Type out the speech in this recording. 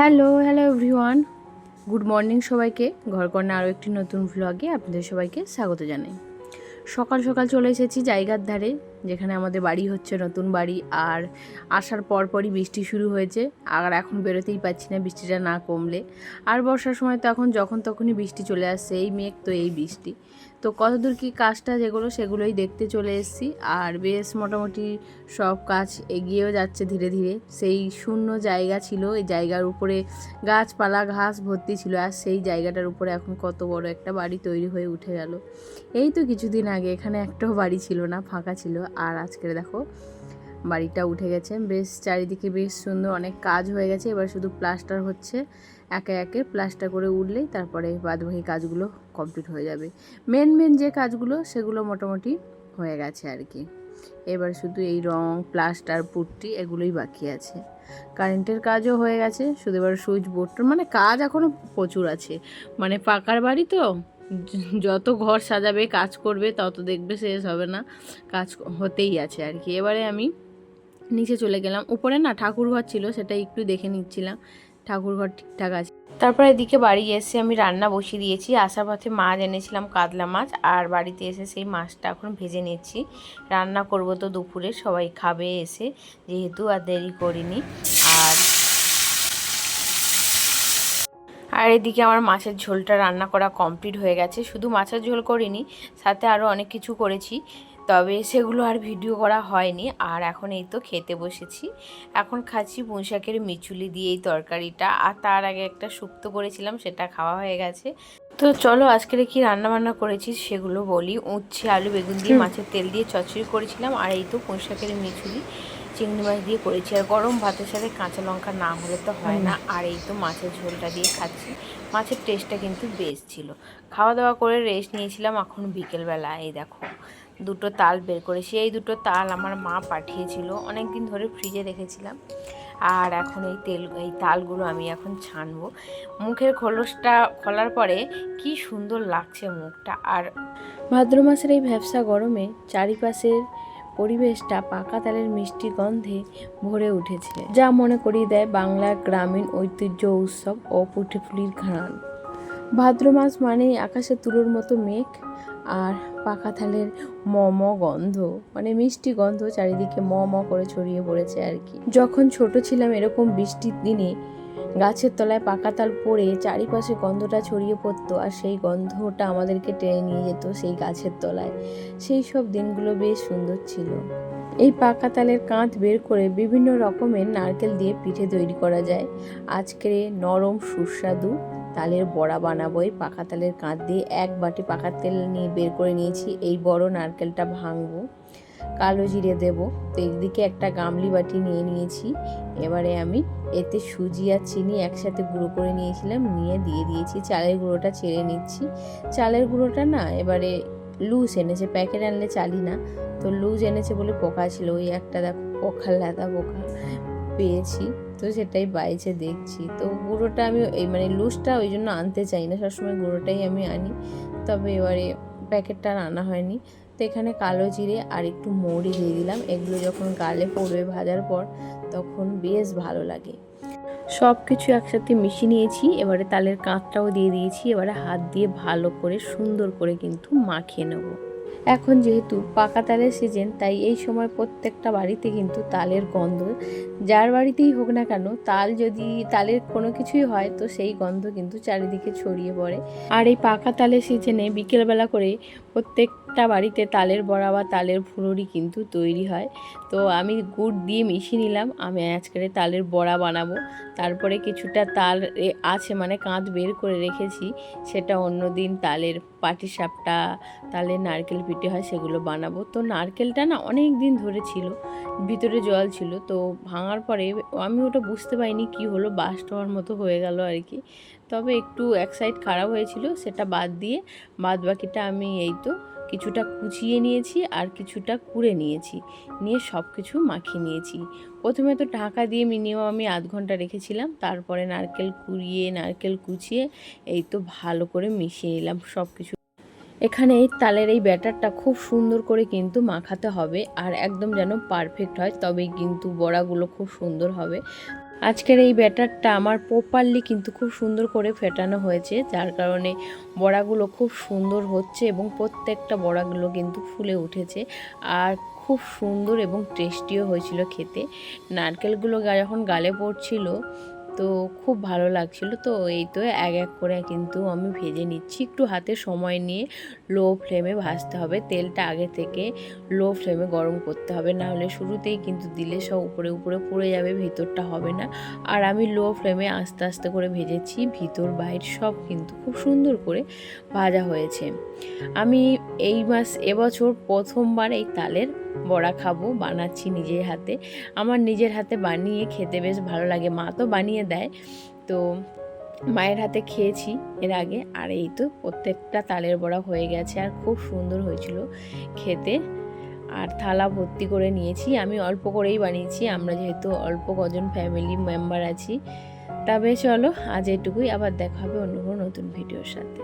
Hello hello everyone, good morning সবাইকে। ঘরকন্যা আরও একটি নতুন ভ্লগে আপনাদের সবাইকে স্বাগত জানাই। সকাল সকাল চলে এসেছি জায়গার ধারে, যেখানে আমাদের বাড়ি হচ্ছে, নতুন বাড়ি। আর আসার পরপরই বৃষ্টি শুরু হয়েছে, আর এখন বেরোতেই পাচ্ছি না বৃষ্টিটা না কমলে। আর বর্ষার সময় তো এখন যখন তখনই বৃষ্টি চলে আসছে, এই মেঘ তো এই বৃষ্টি। তো কতদূর কী কাজটা যেগুলো সেগুলোই দেখতে চলে এসেছি। আর বেশ মোটামুটি সব কাজ এগিয়েও যাচ্ছে ধীরে ধীরে। সেই শূন্য জায়গা ছিল, এই জায়গার উপরে গাছপালা ঘাস ভর্তি ছিল, আর সেই জায়গাটার উপরে এখন কত বড় একটা বাড়ি তৈরি হয়ে উঠে গেল। এই তো কিছুদিন আগে এখানে একটাও বাড়ি ছিল না, ফাঁকা ছিল, আর আজকে দেখো বাড়িটা উঠে গেছে। বেশ চারিদিকে বেশ সুন্দর, অনেক কাজ হয়ে গেছে। এবার শুধু প্লাস্টার হচ্ছে, একে একে প্লাস্টার করে উঠলেই তারপরে বাদবাকি কাজগুলো কমপ্লিট হয়ে যাবে। মেন যে কাজগুলো সেগুলো মোটামুটি হয়ে গেছে আর কি। এবার শুধু এই রং প্লাস্টার পুট্টি এগুলোই বাকি আছে। কারেন্টের কাজও হয়ে গেছে, শুধু এবার সুইচ বোর্ডটা, মানে কাজ এখনও প্রচুর আছে। মানে পাকার বাড়ি তো, যত ঘর সাজাবে কাজ করবে তত দেখবে শেষ হবে না, কাজ হতেই আছে আর কি। এবারে আমি নিচে চলে গেলাম। উপরে না ঠাকুরঘর ছিল, সেটা একটু দেখে নিচ্ছিলাম, ঠাকুরঘর ঠিকঠাক আছে। তারপরে এদিকে বাড়ি এসে আমি রান্না বসিয়ে দিয়েছি। আসার পথে মাছ এনেছিলাম, কাতলা মাছ, আর বাড়িতে এসে সেই মাছটা এখন ভেজে নিচ্ছি। রান্না করব তো দুপুরে, সবাই খাবে এসে, যেহেতু আর দেরি করিনি। আর এদিকে আমার মাছের ঝোলটা রান্না করা কমপ্লিট হয়ে গেছে। শুধু মাছের ঝোল করিনি, সাথে আরও অনেক কিছু করেছি, তবে সেগুলো আর ভিডিও করা হয়নি। আর এখন এই তো খেতে বসেছি। এখন খাচ্ছি পুঁইশাকের মিচুলি দিয়ে এই তরকারিটা, আর তার আগে একটা শুক্তো করেছিলাম, সেটা খাওয়া হয়ে গেছে। তো চলো আজকে কি রান্নাবান্না করেছি সেগুলো বলি। উচ্ছে আলু বেগুন দিয়ে মাছের তেল দিয়ে চচ্চড়ি করেছিলাম, আর এই তো পুঁইশাকের মিচুলি চিংড়ি মাছ দিয়ে করেছি। আর গরম ভাতের সাথে কাঁচা লঙ্কা না হলে তো হয় না। আর এই তো মাছের ঝোলটা দিয়ে খাচ্ছি। মাছের টেস্টটা কিন্তু বেশ ছিল। খাওয়া দাওয়া করে রেস্ট নিয়েছিলাম। এখন বিকেলবেলা এই দেখো দুটো তাল বের করেছি। এই দুটো তাল আমার মা পাঠিয়েছিল, অনেক দিন ধরে ফ্রিজে রেখেছিলাম। আর এখন এই তালগুলো আমি এখন ছানবো। মুখের খোলসটা খোলার পরে কি সুন্দর লাগছে মুখটা। আর ভাদ্র মাসের এই ভ্যাপসা গরমে চারিপাশের পরিবেশটা পাকা তালের মিষ্টি গন্ধে ভরে উঠেছে, যা মনে করিয়ে দেয় বাংলার গ্রামীণ ঐতিহ্য উৎসব ও পুঁটিপুলির ঘ্রাণ। ভাদ্র মাস মানেই আকাশে তুলোর মতো মেঘ আর পাকা তালের গন্ধ, মানে মিষ্টি গন্ধ চারিদিকে করে ছড়িয়ে পড়েছে আর কি। যখন ছোট ছিলাম এরকম বৃষ্টির দিনে গাছের তলায় পাকা তাল পড়ে চারিপাশে গন্ধটা ছড়িয়ে পড়তো, আর সেই গন্ধটা আমাদেরকে টেনে নিয়ে যেত সেই গাছের তলায়। সেই সব দিনগুলো বেশ সুন্দর ছিল। এই পাকা তালের কাঁধ বের করে বিভিন্ন রকমের নারকেল দিয়ে পিঠে তৈরি করা যায়। আজকে নরম সুস্বাদু তালের বড়া বানাবো। এই পাকা তালের কাঁধ দিয়ে এক বাটি পাকা তেল নিয়ে বের করে নিয়েছি। এই বড় নারকেলটা ভাঙবো, কালো জিরে দেব। তো একদিকে একটা গামলি বাটি নিয়ে নিয়েছি। এবারে আমি এতে সুজি আর চিনি একসাথে গুঁড়ো করে নিয়েছিলাম, নিয়ে দিয়ে দিয়েছি। চালের গুঁড়োটা ছেড়ে নিচ্ছি। চালের গুঁড়োটা না এবারে লুজ এনেছে, প্যাকেট আনলে চালি না, তো লুজ এনেছে বলে পোকা ছিল। ওই একটা দেখো পোকা, লেদা পোকা পেয়েছি, তো সেটাই বাইছে দেখছি। তো গুঁড়োটা আমি মানে লুজটা ওই জন্য আনতে চাই না, সবসময় গুঁড়োটাই আমি আনি, তবে এবারে প্যাকেটটা আর আনা হয়নি। তো এখানে কালো জিরে আর একটু মৌরি দিয়ে দিলাম। এগুলো যখন গালে পড়বে ভাজার পর তখন বেশ ভালো লাগে। সব কিছু একসাথে মিশিয়ে নিয়েছি। এবারে তালের কাঁধটাও দিয়ে দিয়েছি। এবারে হাত দিয়ে ভালো করে সুন্দর করে কিন্তু মাখিয়ে নেব। এখন যেহেতু পাকা তালের সিজন, তাই এই সময় প্রত্যেকটা বাড়িতে কিন্তু তালের গন্ধ, যার বাড়িতেই হোক না কেন, তালের কোনো কিছুই হয় তো সেই গন্ধ কিন্তু চারিদিকে ছড়িয়ে পড়ে। আর এই পাকা তালের সিজনে বিকেলবেলা করে প্রত্যেকটা বাড়িতে তালের বড়া বা তালের ফুলুরি কিন্তু তৈরি হয়। তো আমি গুড় দিয়ে মিশিয়ে নিলাম। আমি আজকে তালের বড়া বানাবো। তারপরে কিছুটা তাল আছে, মানে কাঁধ বের করে রেখেছি, সেটা অন্যদিন তালের পাটিসাপটা, তালের নারকেল পিঠে হয় সেগুলো বানাবো। তো নারকেলটা না অনেক দিন ধরে ছিল, ভিতরে জল ছিল, তো ভাঙার পরে আমি ওটা বুঝতে পারিনি কি হলো, বাস্ট হওয়ার মতো হয়ে গেল আর কি। তবে একটু এক সাইড খারাপ হয়েছিল, সেটা বাদ দিয়ে বাদ বাকিটা আমি এই তো কিছুটা কুচিয়ে নিয়েছি আর কিছুটা কুড়ে নিয়েছি, নিয়ে সব কিছু মাখিয়ে নিয়েছি। প্রথমে তো ঢাকা দিয়ে মিনিমাম আমি আধ ঘন্টা রেখেছিলাম, তারপরে নারকেল কুড়িয়ে নারকেল কুচিয়ে এই তো ভালো করে মিশিয়ে নিলাম সব কিছু। এখানে এই তালের এই ব্যাটারটা খুব সুন্দর করে কিন্তু মাখাতে হবে, আর একদম যেন পারফেক্ট হয়, তবেই কিন্তু বড়াগুলো খুব সুন্দর হবে। আজকের এই ব্যাটারটা আমার প্রপারলি কিন্তু খুব সুন্দর করে ফেটানো হয়েছে, যার কারণে বড়াগুলো খুব সুন্দর হচ্ছে এবং প্রত্যেকটা বড়াগুলো কিন্তু ফুলে উঠেছে আর খুব সুন্দর এবং টেস্টিও হয়েছিল খেতে। নারকেলগুলো যখন গালে পড়ছিল তো খুব ভালো লাগছিল। তো এই তো এক এক করে কিন্তু আমি ভেজে নিচ্ছি, একটু হাতে সময় নিয়ে লো ফ্লেমে ভাজতে হবে। তেলটা আগে থেকে লো ফ্লেমে গরম করতে হবে, না হলে শুরুতেই কিন্তু দিলে সব উপরে উপরে পুড়ে যাবে, ভিতরটা হবে না। আর আমি লো ফ্লেমে আস্তে আস্তে করে ভেজেছি, ভিতর বাইরে সব কিন্তু খুব সুন্দর করে ভাজা হয়েছে। আমি এবছর প্রথমবার এই তালের বড়া খাবো, বানাচ্ছি নিজের হাতে। আমার নিজের হাতে বানিয়ে খেতে বেশ ভালো লাগে, মা তো বানিয়ে দেয়, তো মায়ের হাতে খেয়েছি এর আগে। আর এই তো প্রত্যেকটা তালের বড়া হয়ে গেছে আর খুব সুন্দর হয়েছিল খেতে। আর থালা ভর্তি করে নিয়েছি, আমি অল্প করেই বানিয়েছি, আমরা যেহেতু অল্প কজন ফ্যামিলি মেম্বার আছি। তবে চলো আজ এটুকুই, আবার দেখা হবে অন্য কোনো নতুন ভিডিওর সাথে।